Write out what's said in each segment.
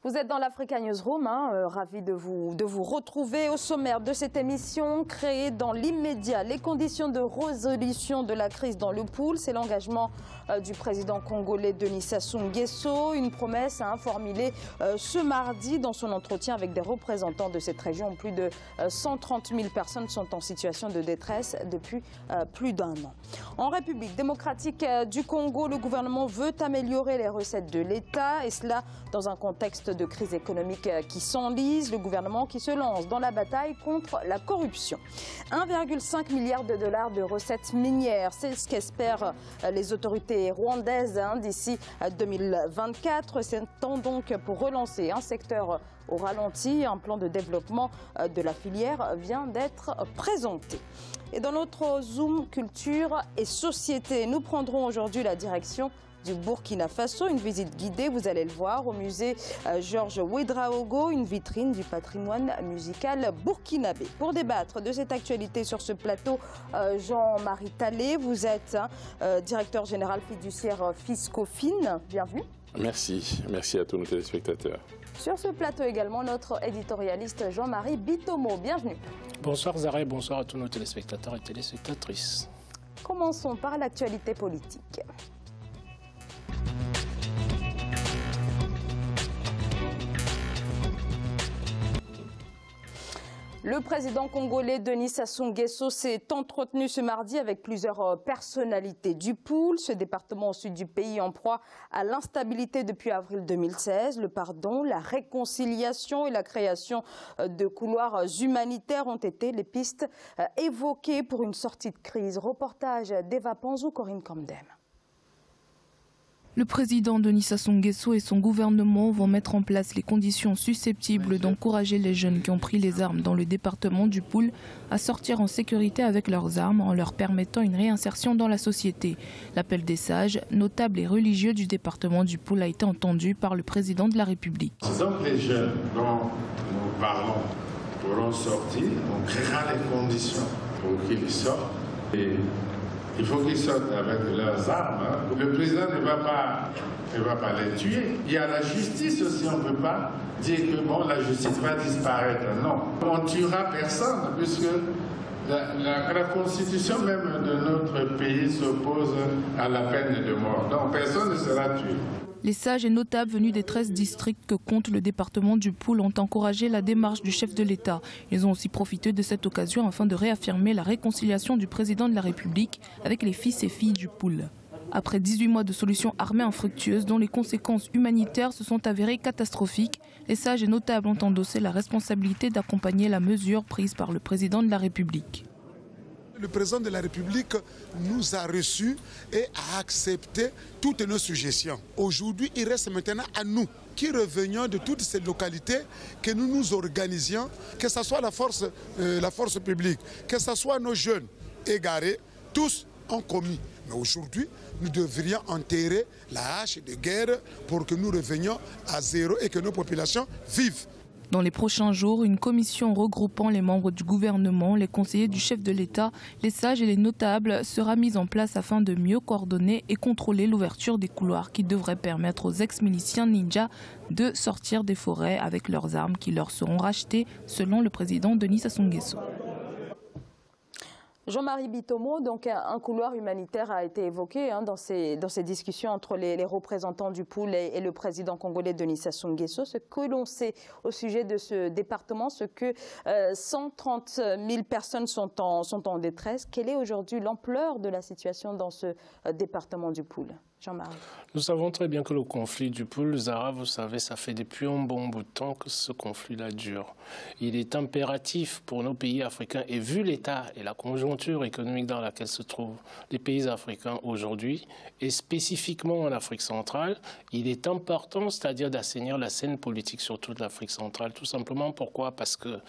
Vous êtes dans l'Africa Newsroom, ravi de vous retrouver au sommaire de cette émission. Créer dans l'immédiat les conditions de résolution de la crise dans le Pool, c'est l'engagement du président congolais Denis Sassou Nguesso, une promesse formulée ce mardi dans son entretien avec des représentants de cette région. Plus de 130 000 personnes sont en situation de détresse depuis plus d'un an. En République démocratique du Congo, le gouvernement veut améliorer les recettes de l'État, et cela dans un contexte de crise économique qui s'enlise. Le gouvernement qui se lance dans la bataille contre la corruption. 1,5 milliard de dollars de recettes minières, c'est ce qu'espèrent les autorités rwandaises d'ici 2024. C'est un temps donc pour relancer un secteur au ralenti. Un plan de développement de la filière vient d'être présenté. Et dans notre Zoom culture et société, nous prendrons aujourd'hui la direction du Burkina Faso, une visite guidée, vous allez le voir, au musée Georges Ouédraogo, une vitrine du patrimoine musical burkinabé. Pour débattre de cette actualité sur ce plateau, Jean-Marie Tallé, vous êtes directeur général fiduciaire Fiscofin, bienvenue. Merci, merci à tous nos téléspectateurs. Sur ce plateau également, notre éditorialiste Jean-Marie Bitomo, bienvenue. Bonsoir Zara et bonsoir à tous nos téléspectateurs et téléspectatrices. Commençons par l'actualité politique. Le président congolais Denis Sassou Nguesso s'est entretenu ce mardi avec plusieurs personnalités du Pool, ce département au sud du pays en proie à l'instabilité depuis avril 2016. Le pardon, la réconciliation et la création de couloirs humanitaires ont été les pistes évoquées pour une sortie de crise. Reportage d'Eva Panzou, Corinne Camdem. Le président Denis Sassou Nguesso et son gouvernement vont mettre en place les conditions susceptibles d'encourager les jeunes qui ont pris les armes dans le département du Pool à sortir en sécurité avec leurs armes en leur permettant une réinsertion dans la société. L'appel des sages, notables et religieux du département du Pool a été entendu par le président de la République. Donc les jeunes dont nous parlons pourront sortir, on créera les conditions pour qu'ils sortent. Et il faut qu'ils sortent avec leurs armes. Le président ne va pas les tuer. Il y a la justice aussi. On ne peut pas dire que bon, la justice va disparaître. Non. On ne tuera personne puisque la constitution même de notre pays s'oppose à la peine de mort. Donc personne ne sera tué. Les sages et notables venus des 13 districts que compte le département du Pool ont encouragé la démarche du chef de l'État. Ils ont aussi profité de cette occasion afin de réaffirmer la réconciliation du président de la République avec les fils et filles du Pool. Après 18 mois de solutions armées infructueuses dont les conséquences humanitaires se sont avérées catastrophiques, les sages et notables ont endossé la responsabilité d'accompagner la mesure prise par le président de la République. Le président de la République nous a reçus et a accepté toutes nos suggestions. Aujourd'hui, il reste maintenant à nous qui revenions de toutes ces localités, que nous nous organisions, que ce soit la force publique, que ce soit nos jeunes égarés, tous ont commis. Mais aujourd'hui, nous devrions enterrer la hache de guerre pour que nous revenions à zéro et que nos populations vivent. Dans les prochains jours, une commission regroupant les membres du gouvernement, les conseillers du chef de l'État, les sages et les notables sera mise en place afin de mieux coordonner et contrôler l'ouverture des couloirs qui devraient permettre aux ex-miliciens ninjas de sortir des forêts avec leurs armes qui leur seront rachetées selon le président Denis Sassou Nguesso. Jean-Marie Bitomo, donc un couloir humanitaire a été évoqué dans ces discussions entre les représentants du Pool et le président congolais Denis Sassou Nguesso. Ce que l'on sait au sujet de ce département, ce que 130 000 personnes sont en détresse. Quelle est aujourd'hui l'ampleur de la situation dans ce département du Pool ? Jean-Marie. Nous savons très bien que le conflit du Pool, Zara, vous savez, ça fait depuis un bon bout de temps que ce conflit-là dure. Il est impératif pour nos pays africains, et vu l'état et la conjoncture économique dans laquelle se trouvent les pays africains aujourd'hui, et spécifiquement en Afrique centrale, il est important, c'est-à-dire d'assainir la scène politique sur toute l'Afrique centrale. Tout simplement pourquoi? Parce que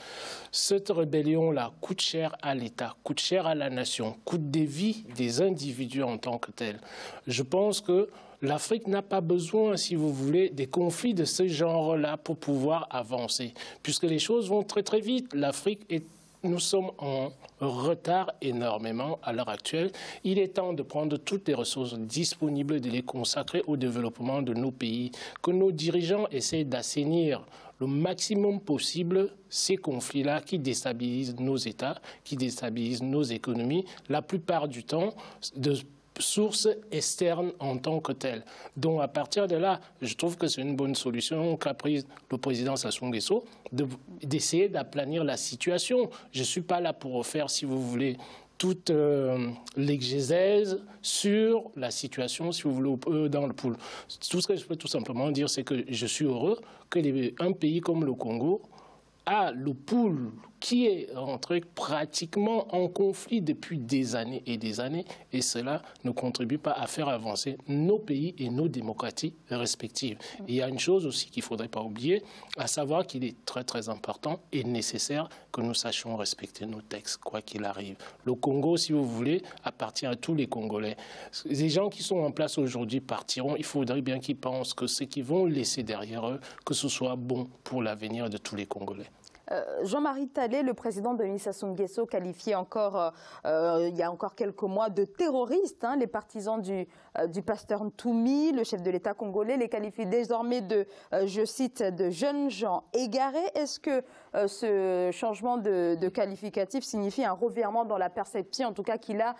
cette rébellion-là coûte cher à l'État, coûte cher à la nation, coûte des vies des individus en tant que tels. Je pense que l'Afrique n'a pas besoin, si vous voulez, des conflits de ce genre-là pour pouvoir avancer, puisque les choses vont très très vite. L'Afrique est nous sommes en retard énormément à l'heure actuelle. Il est temps de prendre toutes les ressources disponibles et de les consacrer au développement de nos pays. Que nos dirigeants essayent d'assainir le maximum possible ces conflits-là qui déstabilisent nos États, qui déstabilisent nos économies, la plupart du temps de sources externes en tant que telles. Donc à partir de là, je trouve que c'est une bonne solution qu'a prise le président Sassou Nguesso d'essayer d'aplanir la situation. Je ne suis pas là pour faire, si vous voulez, toute l'exégèse sur la situation, si vous voulez, dans le pool. Tout ce que je peux tout simplement dire, c'est que je suis heureux qu'un pays comme le Congo a le pool qui est rentré pratiquement en conflit depuis des années, et cela ne contribue pas à faire avancer nos pays et nos démocraties respectives. Et il y a une chose aussi qu'il ne faudrait pas oublier, à savoir qu'il est très très important et nécessaire que nous sachions respecter nos textes, quoi qu'il arrive. Le Congo, si vous voulez, appartient à tous les Congolais. Les gens qui sont en place aujourd'hui partiront, il faudrait bien qu'ils pensent que ce qu'ils vont laisser derrière eux, que ce soit bon pour l'avenir de tous les Congolais. Jean-Marie Talley, le président Denis Sassou Nguesso, qualifié encore il y a encore quelques mois de terroristes, hein, les partisans du pasteur Ntoumi, le chef de l'État congolais, les qualifie désormais de, je cite, de jeunes gens égarés. Est-ce que ce changement de qualificatif signifie un revirement dans la perception, en tout cas qu'il a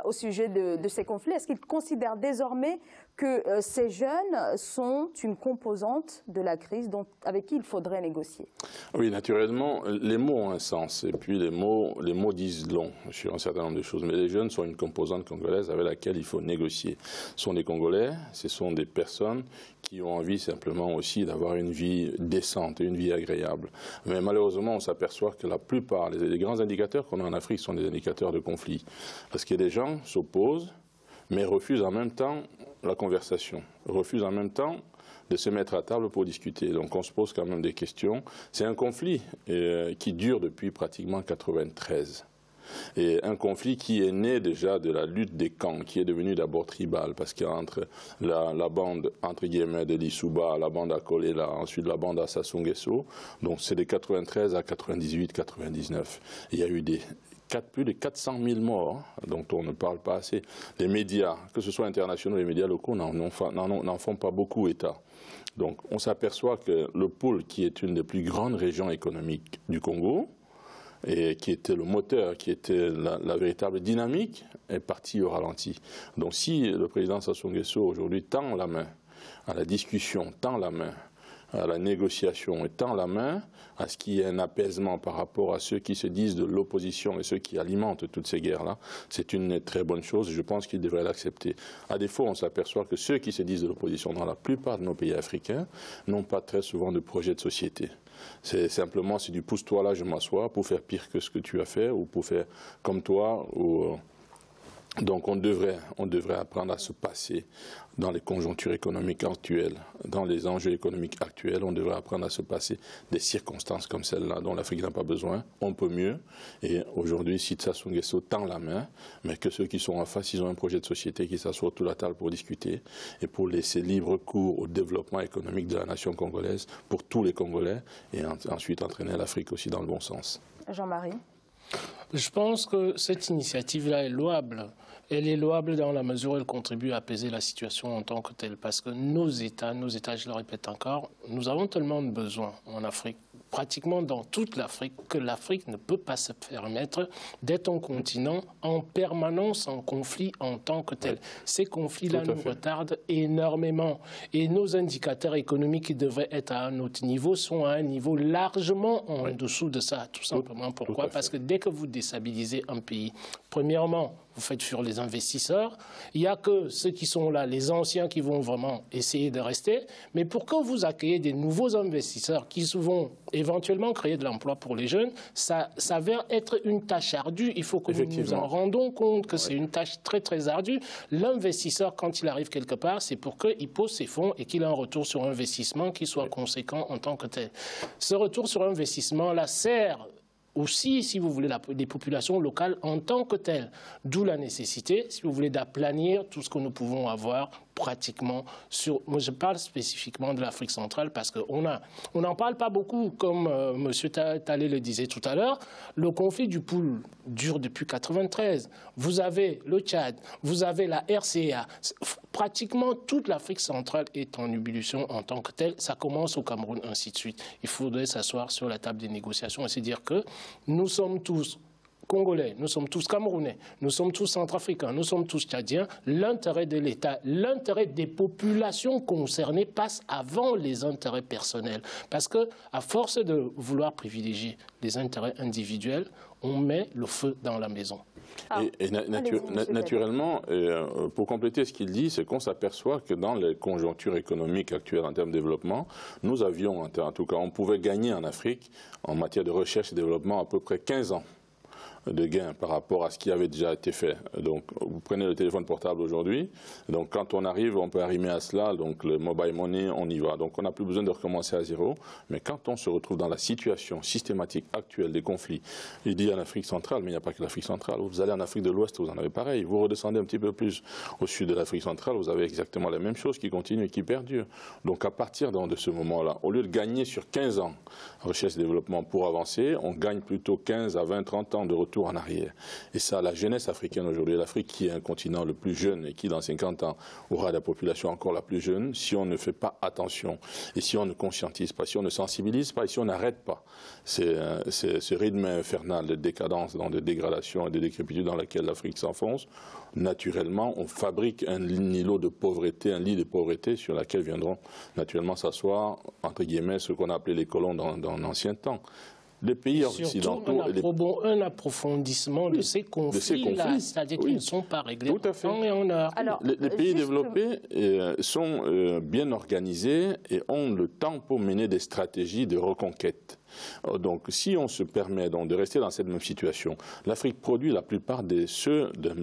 au sujet de ces conflits? Est-ce qu'il considère désormais que ces jeunes sont une composante de la crise avec qui il faudrait négocier? Oui, naturellement, les mots ont un sens, et puis les mots disent long sur un certain nombre de choses, mais les jeunes sont une composante congolaise avec laquelle il faut négocier. Ce sont des Congolais, ce sont des personnes qui ont envie simplement aussi d'avoir une vie décente et une vie agréable. Mais malheureusement, on s'aperçoit que la plupart, les grands indicateurs qu'on a en Afrique sont des indicateurs de conflit, parce que les gens s'opposent, mais refusent en même temps la conversation, refusent en même temps de se mettre à table pour discuter. Donc on se pose quand même des questions. C'est un conflit qui dure depuis pratiquement 1993. Et un conflit qui est né déjà de la lutte des camps, qui est devenu d'abord tribal, parce qu'entre la bande, entre guillemets, de Lissouba, la bande à Kolela, ensuite la bande à Sassou Nguesso, donc c'est de 93 à 98, 99. Il y a eu plus de 400 000 morts, dont on ne parle pas assez. Les médias, que ce soit internationaux, les médias locaux, n'en font pas beaucoup état. Donc on s'aperçoit que le pôle, qui est une des plus grandes régions économiques du Congo, et qui était le moteur, qui était la véritable dynamique, est parti au ralenti. Donc si le président Sassou Nguesso aujourd'hui tend la main à la discussion, tend la main à la négociation et tend la main à ce qu'il y ait un apaisement par rapport à ceux qui se disent de l'opposition et ceux qui alimentent toutes ces guerres-là, c'est une très bonne chose et je pense qu'il devrait l'accepter. À défaut, on s'aperçoit que ceux qui se disent de l'opposition dans la plupart de nos pays africains n'ont pas très souvent de projet de société. C'est simplement, c'est du pousse-toi là, je m'assois pour faire pire que ce que tu as fait ou pour faire comme toi. Donc on devrait apprendre à se passer dans les conjonctures économiques actuelles, dans les enjeux économiques actuels, on devrait apprendre à se passer des circonstances comme celle-là dont l'Afrique n'a pas besoin. On peut mieux. Et aujourd'hui, si Sassou Nguesso tend la main, mais que ceux qui sont en face, ils ont un projet de société qui s'assoient autour de la table pour discuter et pour laisser libre cours au développement économique de la nation congolaise pour tous les Congolais et ensuite entraîner l'Afrique aussi dans le bon sens. Jean-Marie ? Je pense que cette initiative-là est louable. Elle est louable dans la mesure où elle contribue à apaiser la situation en tant que telle. Parce que nos États, je le répète encore, nous avons tellement de besoins en Afrique, pratiquement dans toute l'Afrique, que l'Afrique ne peut pas se permettre d'être un continent en permanence en conflit en tant que tel. Ces conflits-là nous retardent énormément. Et nos indicateurs économiques qui devraient être à un autre niveau sont à un niveau largement en dessous de ça. Tout simplement. Pourquoi? Parce que dès que vous déstabilisez un pays, premièrement, vous faites fuir les investisseurs. Il n'y a que ceux qui sont là, les anciens, qui vont vraiment essayer de rester. Mais pour que vous accueillez des nouveaux investisseurs qui vont éventuellement créer de l'emploi pour les jeunes, ça s'avère être une tâche ardue. Il faut que nous nous en rendons compte que c'est une tâche très très ardue. L'investisseur, quand il arrive quelque part, c'est pour qu'il pose ses fonds et qu'il ait un retour sur investissement qui soit conséquent en tant que tel. Ce retour sur investissement-là sert aussi, si vous voulez, des populations locales en tant que telles. D'où la nécessité, si vous voulez, d'aplanir tout ce que nous pouvons avoir pratiquement sur... Moi, je parle spécifiquement de l'Afrique centrale parce qu'on n'en parle pas beaucoup, comme M. Talé le disait tout à l'heure. Le conflit du Pool dure depuis 1993. Vous avez le Tchad, vous avez la RCA. Pratiquement toute l'Afrique centrale est en ébullition en tant que telle. Ça commence au Cameroun, ainsi de suite. Il faudrait s'asseoir sur la table des négociations et se dire que nous sommes tous Congolais, nous sommes tous Camerounais, nous sommes tous Centrafricains, nous sommes tous Tchadiens. L'intérêt de l'État, l'intérêt des populations concernées passe avant les intérêts personnels. Parce que, à force de vouloir privilégier les intérêts individuels, on met le feu dans la maison. Naturellement, pour compléter ce qu'il dit, c'est qu'on s'aperçoit que dans les conjonctures économiques actuelles en termes de développement, nous avions, en tout cas, on pouvait gagner en Afrique en matière de recherche et développement à peu près 15 ans de gains par rapport à ce qui avait déjà été fait. Donc, vous prenez le téléphone portable aujourd'hui, donc quand on arrive, on peut arrimer à cela, donc le mobile money, on y va. Donc, on n'a plus besoin de recommencer à zéro, mais quand on se retrouve dans la situation systématique actuelle des conflits, il dit en Afrique centrale, mais il n'y a pas que l'Afrique centrale. Vous allez en Afrique de l'Ouest, vous en avez pareil. Vous redescendez un petit peu plus au sud de l'Afrique centrale, vous avez exactement la même chose qui continue et qui perdure. Donc, à partir de ce moment-là, au lieu de gagner sur 15 ans recherche et développement pour avancer, on gagne plutôt 15 à 20, 30 ans de retour en arrière. Et ça, la jeunesse africaine aujourd'hui, l'Afrique qui est un continent le plus jeune et qui dans 50 ans aura la population encore la plus jeune, si on ne fait pas attention et si on ne conscientise pas, si on ne sensibilise pas et si on n'arrête pas ce rythme infernal de décadence, de dégradation et de décrépitude dans laquelle l'Afrique s'enfonce, naturellement on fabrique un îlot de pauvreté, un lit de pauvreté sur laquelle viendront naturellement s'asseoir, entre guillemets, ce qu'on appelait les colons dans l'ancien temps. Les pays occidentaux... un approfondissement de ces conflits-là, c'est-à-dire qu'ils ne sont pas réglés en temps et en heure. Alors, les pays développés sont bien organisés et ont le temps pour mener des stratégies de reconquête. Donc, si on se permet donc de rester dans cette même situation, l'Afrique produit la plupart de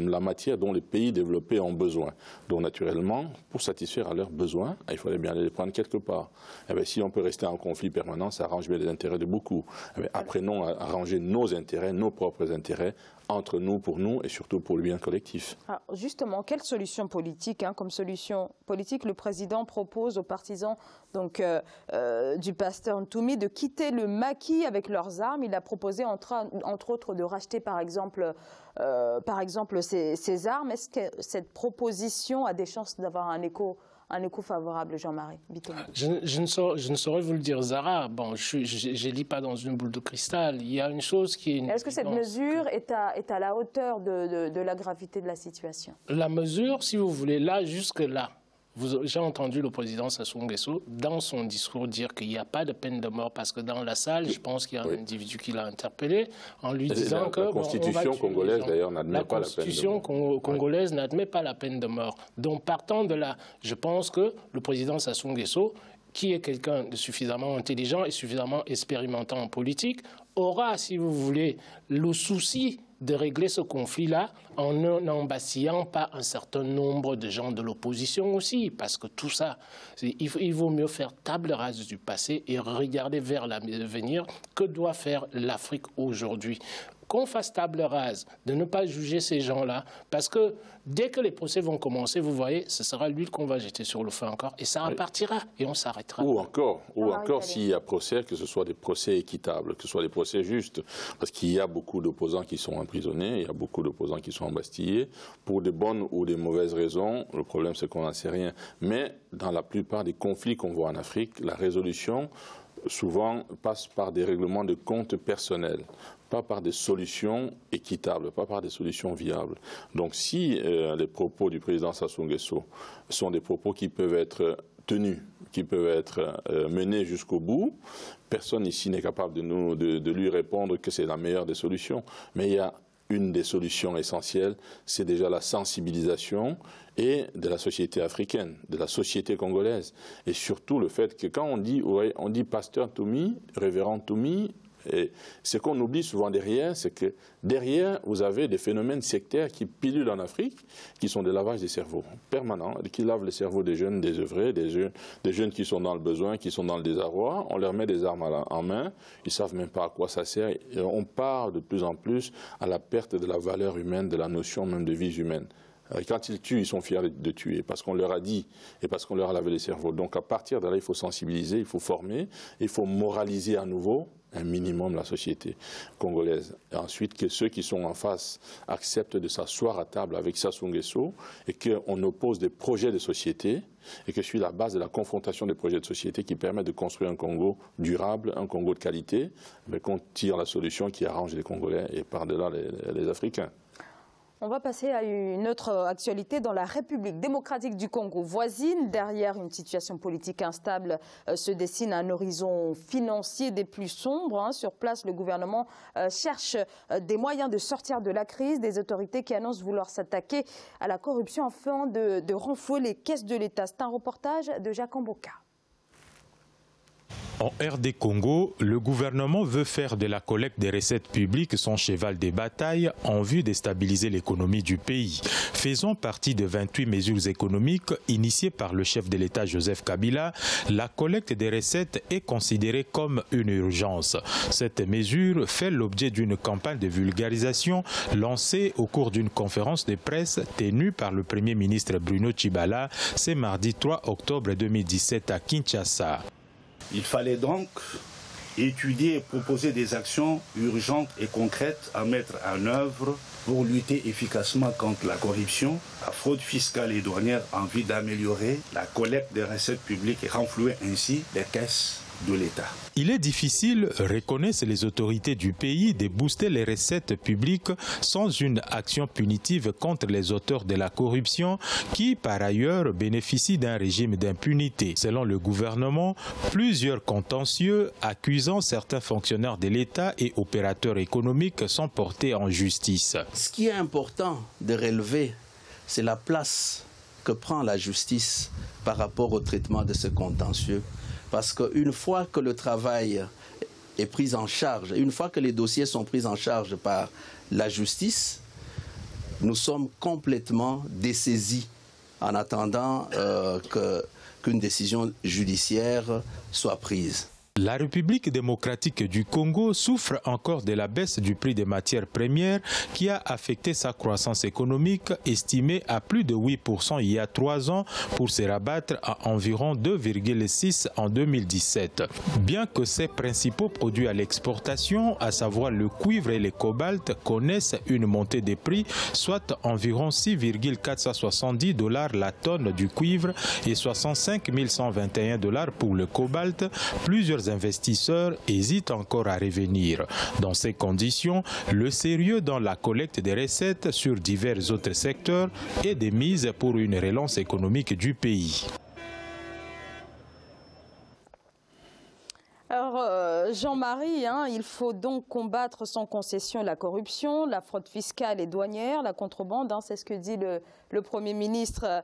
la matière dont les pays développés ont besoin. Donc, naturellement, pour satisfaire à leurs besoins, il fallait bien les prendre quelque part. Et bien, si on peut rester en conflit permanent, ça arrange bien les intérêts de beaucoup. Apprenons à arranger nos intérêts, nos propres intérêts, entre nous, pour nous et surtout pour le bien collectif. Alors justement, quelle solution politique, comme solution politique, le président propose aux partisans donc, du pasteur Ntoumi de quitter le maquis avec leurs armes? Il a proposé entre autres de racheter par exemple ces armes. Est-ce que cette proposition a des chances d'avoir un écho favorable, Jean-Marie Bitoni? Je ne saurais vous le dire, Zara. Bon, je ne lis pas dans une boule de cristal. Il y a une chose qui est... Est-ce que cette mesure est à la hauteur de la gravité de la situation? La mesure, si vous voulez, là, jusque-là, j'ai entendu le président Sassou Nguesso dans son discours dire qu'il n'y a pas de peine de mort parce que dans la salle, je pense qu'il y a un individu qui l'a interpellé en lui disant que... La Constitution congolaise, d'ailleurs, n'admet pas la peine de mort. La Constitution congolaise n'admet pas la peine de mort. Donc, partant de là, je pense que le président Sassou Nguesso, qui est quelqu'un de suffisamment intelligent et suffisamment expérimentant en politique, aura, si vous voulez, le souci de régler ce conflit-là en n'embastillant pas un certain nombre de gens de l'opposition aussi, parce que tout ça, il vaut mieux faire table rase du passé et regarder vers l'avenir. Que doit faire l'Afrique aujourd'hui? Qu'on fasse table rase, de ne pas juger ces gens-là, parce que dès que les procès vont commencer, vous voyez, ce sera l'huile qu'on va jeter sur le feu encore, et ça repartira, et on s'arrêtera. Ou encore s'il y a procès, que ce soit des procès équitables, que ce soit des procès justes, parce qu'il y a beaucoup d'opposants qui sont emprisonnés, il y a beaucoup d'opposants qui sont embastillés, pour de bonnes ou de mauvaises raisons, le problème c'est qu'on n'en sait rien, mais dans la plupart des conflits qu'on voit en Afrique, la résolution souvent passe par des règlements de comptes personnels, pas par des solutions équitables, pas par des solutions viables. Donc si les propos du président Sassou Nguesso sont des propos qui peuvent être tenus, qui peuvent être menés jusqu'au bout, personne ici n'est capable de lui répondre que c'est la meilleure des solutions. Mais il y a une des solutions essentielles, c'est déjà la sensibilisation et de la société africaine, de la société congolaise. Et surtout le fait que quand on dit pasteur Ntoumi, révérend Ntoumi, Et ce qu'on oublie souvent derrière, c'est que derrière, vous avez des phénomènes sectaires qui pilulent en Afrique, qui sont des lavages des cerveaux permanents, qui lavent les cerveaux des jeunes désœuvrés, des jeunes qui sont dans le besoin, qui sont dans le désarroi. On leur met des armes en main, ils ne savent même pas à quoi ça sert. Et on parle de plus en plus à la perte de la valeur humaine, de la notion même de vie humaine. Quand ils tuent, ils sont fiers de tuer, parce qu'on leur a dit et parce qu'on leur a lavé les cerveaux. Donc à partir de là, il faut sensibiliser, il faut former, il faut moraliser à nouveau un minimum la société congolaise. Et ensuite, que ceux qui sont en face acceptent de s'asseoir à table avec Sassou Nguesso et qu'on oppose des projets de société et que suit la base de la confrontation des projets de société qui permettent de construire un Congo durable, un Congo de qualité, mais qu'on tire la solution qui arrange les Congolais et par-delà les Africains. On va passer à une autre actualité dans la République démocratique du Congo voisine. Derrière une situation politique instable se dessine un horizon financier des plus sombres. Sur place, le gouvernement cherche des moyens de sortir de la crise. Des autorités qui annoncent vouloir s'attaquer à la corruption afin de renflouer les caisses de l'État. C'est un reportage de Jacques Mboka. En RD Congo, le gouvernement veut faire de la collecte des recettes publiques son cheval de bataille en vue de stabiliser l'économie du pays. Faisant partie de 28 mesures économiques initiées par le chef de l'État Joseph Kabila, la collecte des recettes est considérée comme une urgence. Cette mesure fait l'objet d'une campagne de vulgarisation lancée au cours d'une conférence de presse tenue par le Premier ministre Bruno Tshibala ce mardi 3 octobre 2017 à Kinshasa. Il fallait donc étudier et proposer des actions urgentes et concrètes à mettre en œuvre pour lutter efficacement contre la corruption, la fraude fiscale et douanière en vue d'améliorer la collecte des recettes publiques et renflouer ainsi les caisses de l'État. Il est difficile, reconnaissent les autorités du pays, de booster les recettes publiques sans une action punitive contre les auteurs de la corruption qui, par ailleurs, bénéficient d'un régime d'impunité. Selon le gouvernement, plusieurs contentieux accusant certains fonctionnaires de l'État et opérateurs économiques sont portés en justice. Ce qui est important de relever, c'est la place que prend la justice par rapport au traitement de ce contentieux. Parce qu'une fois que le travail est pris en charge, une fois que les dossiers sont pris en charge par la justice, nous sommes complètement dessaisis en attendant qu'une décision judiciaire soit prise. La République démocratique du Congo souffre encore de la baisse du prix des matières premières qui a affecté sa croissance économique estimée à plus de 8% il y a 3 ans pour se rabattre à environ 2,6% en 2017. Bien que ses principaux produits à l'exportation, à savoir le cuivre et le cobalt, connaissent une montée des prix, soit environ 6,470 $ la tonne du cuivre et 65 121 $ pour le cobalt, plusieurs investisseurs hésitent encore à revenir. Dans ces conditions, le sérieux dans la collecte des recettes sur divers autres secteurs est de mise pour une relance économique du pays. Alors, Jean-Marie, il faut donc combattre sans concession la corruption, la fraude fiscale et douanière, la contrebande, c'est ce que dit le Premier ministre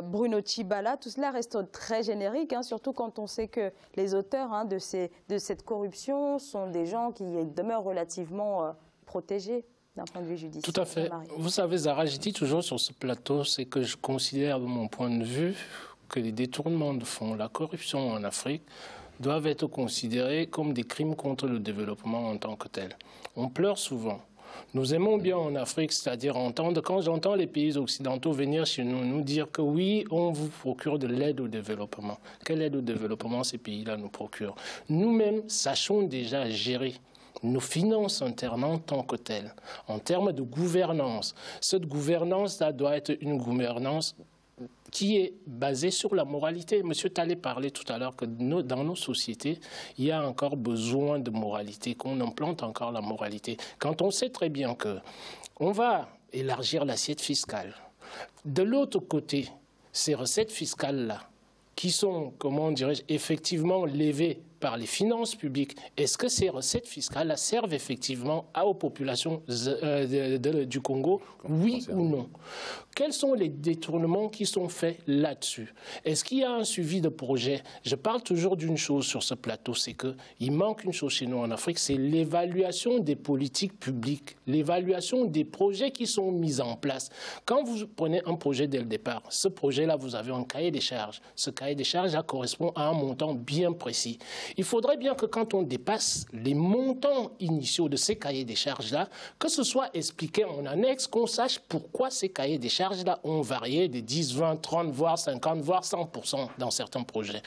Bruno Tshibala. Tout cela reste très générique, surtout quand on sait que les auteurs de cette corruption sont des gens qui demeurent relativement protégés d'un point de vue judiciaire. Tout à fait. Vous savez, Zahra, je dis toujours sur ce plateau, c'est que je considère de mon point de vue que les détournements de fonds, la corruption en Afrique, doivent être considérés comme des crimes contre le développement en tant que tel. On pleure souvent. Nous aimons bien en Afrique, c'est-à-dire entendre, quand j'entends les pays occidentaux venir chez nous, nous dire que oui, on vous procure de l'aide au développement. Quelle aide au développement ces pays-là nous procurent? Nous-mêmes sachons déjà gérer nos finances internes en tant que telles, en termes de gouvernance. Cette gouvernance-là doit être une gouvernance qui est basé sur la moralité. Monsieur Talé parlait tout à l'heure que dans nos sociétés, il y a encore besoin de moralité, qu'on implante encore la moralité. Quand on sait très bien qu'on va élargir l'assiette fiscale, de l'autre côté, ces recettes fiscales-là, qui sont, comment dirais-je, effectivement levées par les finances publiques, est-ce que ces recettes fiscales servent effectivement aux populations du Congo, oui ou non? Quels sont les détournements qui sont faits là-dessus? Est-ce qu'il y a un suivi de projet? Je parle toujours d'une chose sur ce plateau, c'est qu'il manque une chose chez nous en Afrique, c'est l'évaluation des politiques publiques, l'évaluation des projets qui sont mis en place. Quand vous prenez un projet dès le départ, ce projet-là, vous avez un cahier des charges. Ce cahier des charges correspond à un montant bien précis. Il faudrait bien que quand on dépasse les montants initiaux de ces cahiers des charges-là, que ce soit expliqué en annexe, qu'on sache pourquoi ces cahiers des charges-là ont varié de 10, 20, 30, voire 50, voire 100% dans certains projets.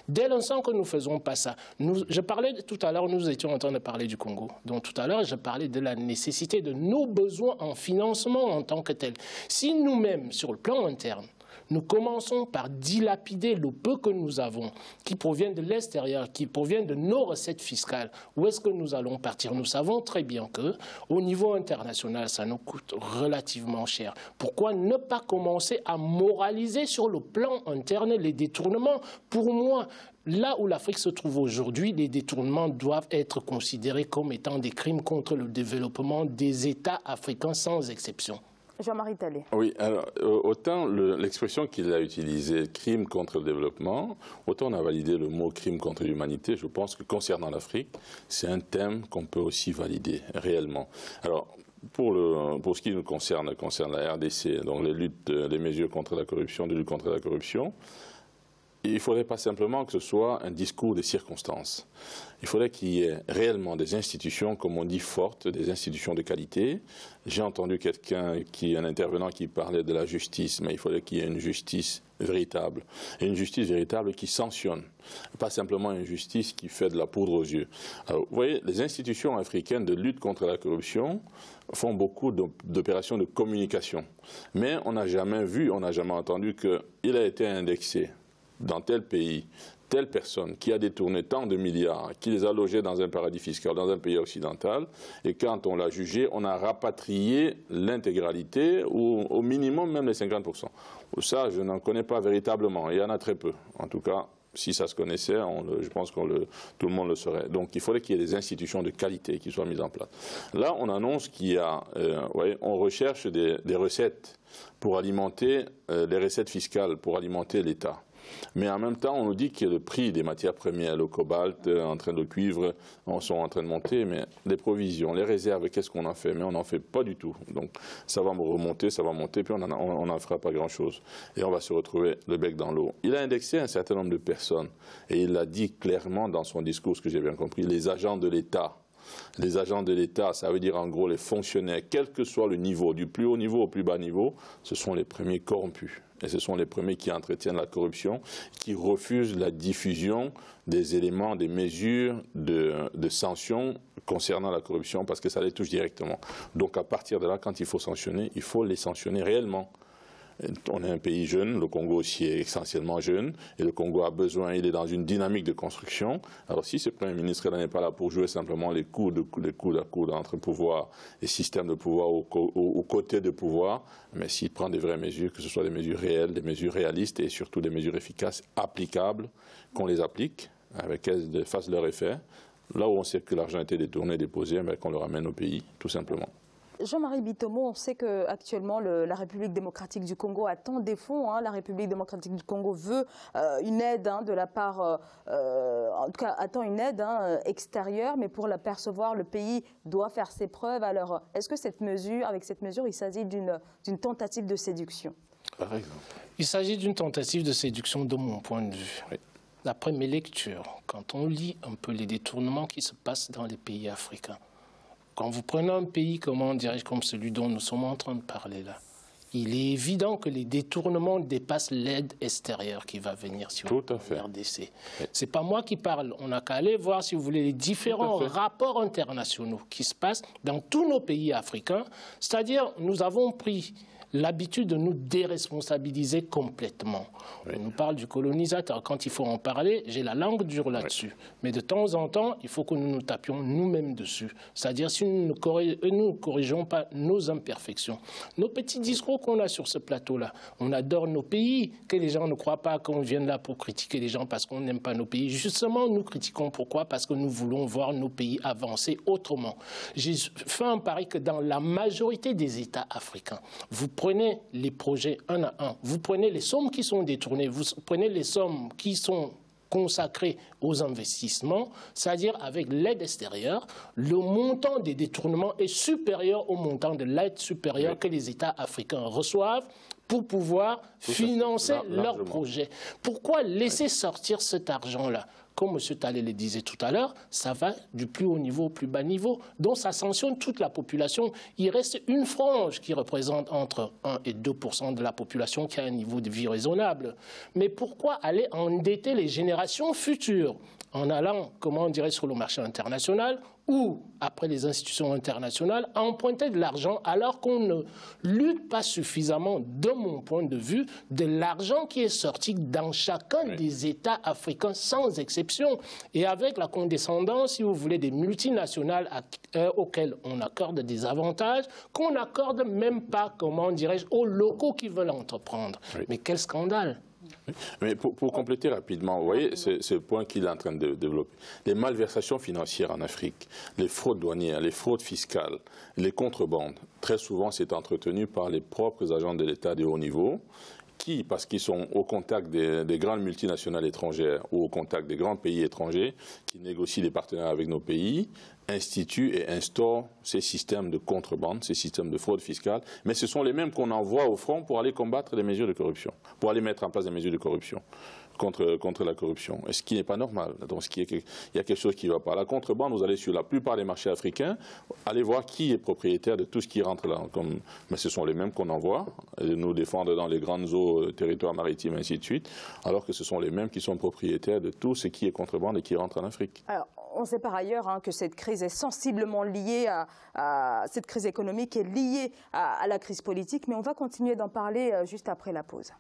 Dès l'instant que nous ne faisons pas ça, je parlais tout à l'heure, nous étions en train de parler du Congo. Donc tout à l'heure, je parlais de la nécessité de nos besoins en financement en tant que tel. Si nous-mêmes, sur le plan interne, nous commençons par dilapider le peu que nous avons, qui provient de l'extérieur, qui provient de nos recettes fiscales. Où est-ce que nous allons partir? Nous savons très bien qu'au niveau international, ça nous coûte relativement cher. Pourquoi ne pas commencer à moraliser sur le plan interne les détournements? Pour moi, là où l'Afrique se trouve aujourd'hui, les détournements doivent être considérés comme étant des crimes contre le développement des États africains sans exception. Jean-Marie Talley. Oui, alors autant l'expression qu'il a utilisée, crime contre le développement, autant on a validé le mot crime contre l'humanité. Je pense que concernant l'Afrique, c'est un thème qu'on peut aussi valider réellement. Alors, pour ce qui nous concerne la RDC, donc les mesures contre la corruption, de lutte contre la corruption, il ne faudrait pas simplement que ce soit un discours des circonstances. Il faudrait qu'il y ait réellement des institutions, comme on dit, fortes, des institutions de qualité. J'ai entendu un intervenant qui parlait de la justice, mais il faudrait qu'il y ait une justice véritable. Et une justice véritable qui sanctionne, pas simplement une justice qui fait de la poudre aux yeux. Alors, vous voyez, les institutions africaines de lutte contre la corruption font beaucoup d'opérations de communication. Mais on n'a jamais vu, on n'a jamais entendu qu'il a été indexé dans tel pays, telle personne qui a détourné tant de milliards, qui les a logés dans un paradis fiscal, dans un pays occidental, et quand on l'a jugé, on a rapatrié l'intégralité, ou au minimum même les 50%. Ça, je n'en connais pas véritablement, il y en a très peu. En tout cas, si ça se connaissait, je pense que tout le monde le saurait. Donc il faudrait qu'il y ait des institutions de qualité qui soient mises en place. Là, on annonce qu'il y a, on recherche des recettes pour alimenter, les recettes fiscales pour alimenter l'État. Mais en même temps, on nous dit que le prix des matières premières, le cobalt, le cuivre, sont en train de monter. Mais les provisions, les réserves, qu'est-ce qu'on en fait? Mais on n'en fait pas du tout. Donc ça va remonter, ça va monter, puis on n'en fera pas grand-chose. Et on va se retrouver le bec dans l'eau. Il a indexé un certain nombre de personnes. Et il l'a dit clairement dans son discours, ce que j'ai bien compris, les agents de l'État. Les agents de l'État, ça veut dire en gros les fonctionnaires, quel que soit le niveau, du plus haut niveau au plus bas niveau, ce sont les premiers corrompus. Et ce sont les premiers qui entretiennent la corruption, qui refusent la diffusion des éléments, des mesures de sanctions concernant la corruption, parce que ça les touche directement. Donc à partir de là, quand il faut sanctionner, il faut les sanctionner réellement. On est un pays jeune, le Congo aussi est essentiellement jeune, et le Congo a besoin, il est dans une dynamique de construction. Alors si ce Premier ministre n'est pas là pour jouer simplement les coups à coups entre pouvoir et système de pouvoir aux côtés de pouvoir, mais s'il prend des vraies mesures, que ce soit des mesures réelles, des mesures réalistes et surtout des mesures efficaces, applicables, qu'on les applique, avec qu'elles fassent leur effet, là où on sait que l'argent a été détourné, déposé, qu'on le ramène au pays, tout simplement. Jean-Marie Bitomo, on sait qu'actuellement la République démocratique du Congo attend des fonds. La République démocratique du Congo veut une aide de la part, en tout cas attend une aide extérieure, mais pour la percevoir, le pays doit faire ses preuves. Alors, est-ce que avec cette mesure, il s'agit d'une tentative de séduction? Par exemple. Il s'agit d'une tentative de séduction de mon point de vue. Oui. D'après mes lectures, quand on lit un peu les détournements qui se passent dans les pays africains, quand vous prenez un pays, comme celui dont nous sommes en train de parler là, il est évident que les détournements dépassent l'aide extérieure qui va venir sur le RDC. C'est pas moi qui parle. On n'a qu'à aller voir, si vous voulez, les différents rapports internationaux qui se passent dans tous nos pays africains. C'est-à-dire, nous avons pris l'habitude de nous déresponsabiliser complètement. On nous parle du colonisateur. Quand il faut en parler, j'ai la langue dure là-dessus. Mais de temps en temps, il faut que nous nous tapions nous-mêmes dessus. C'est-à-dire si nous ne corrigeons pas nos imperfections. Nos petits discours qu'on a sur ce plateau-là, on adore nos pays, que les gens ne croient pas qu'on vienne là pour critiquer les gens parce qu'on n'aime pas nos pays. Justement, nous critiquons pourquoi? Parce que nous voulons voir nos pays avancer autrement. J'ai fait un pari que dans la majorité des États africains, vous prenez les projets un à un, vous prenez les sommes qui sont détournées, vous prenez les sommes qui sont consacrées aux investissements, c'est-à-dire avec l'aide extérieure, le montant des détournements est supérieur au montant de l'aide supérieure que les États africains reçoivent pour pouvoir financer leurs projets. Pourquoi laisser sortir cet argent-là? Comme M. Talé le disait tout à l'heure, ça va du plus haut niveau au plus bas niveau. Donc ça sanctionne toute la population. Il reste une frange qui représente entre 1 et 2% de la population qui a un niveau de vie raisonnable. Mais pourquoi aller endetter les générations futures en allant, comment on dirait, sur le marché international ou, après les institutions internationales, à emprunter de l'argent alors qu'on ne lutte pas suffisamment, de mon point de vue, de l'argent qui est sorti dans chacun des États africains sans exception. Et avec la condescendance, si vous voulez, des multinationales auxquelles on accorde des avantages, qu'on n'accorde même pas, comment dirais-je, aux locaux qui veulent entreprendre. Mais quel scandale! Mais pour compléter rapidement, vous voyez, c'est le point qu'il est en train de développer. Les malversations financières en Afrique, les fraudes douanières, les fraudes fiscales, les contrebandes, très souvent c'est entretenu par les propres agents de l'État de haut niveau, qui, parce qu'ils sont au contact des grandes multinationales étrangères ou au contact des grands pays étrangers, qui négocient des partenaires avec nos pays, instituent et instaurent ces systèmes de contrebande, ces systèmes de fraude fiscale. Mais ce sont les mêmes qu'on envoie au front pour aller combattre les mesures de corruption, pour aller mettre en place des mesures de corruption. Contre la corruption. Et ce qui n'est pas normal. Donc, il y a quelque chose qui ne va pas. La contrebande, vous allez sur la plupart des marchés africains, allez voir qui est propriétaire de tout ce qui rentre là. Mais ce sont les mêmes qu'on envoie, et nous défendre dans les grandes eaux, territoires maritimes, ainsi de suite, alors que ce sont les mêmes qui sont propriétaires de tout ce qui est contrebande et qui rentre en Afrique. Alors, on sait par ailleurs que cette crise est sensiblement liée cette crise économique est liée à la crise politique, mais on va continuer d'en parler juste après la pause.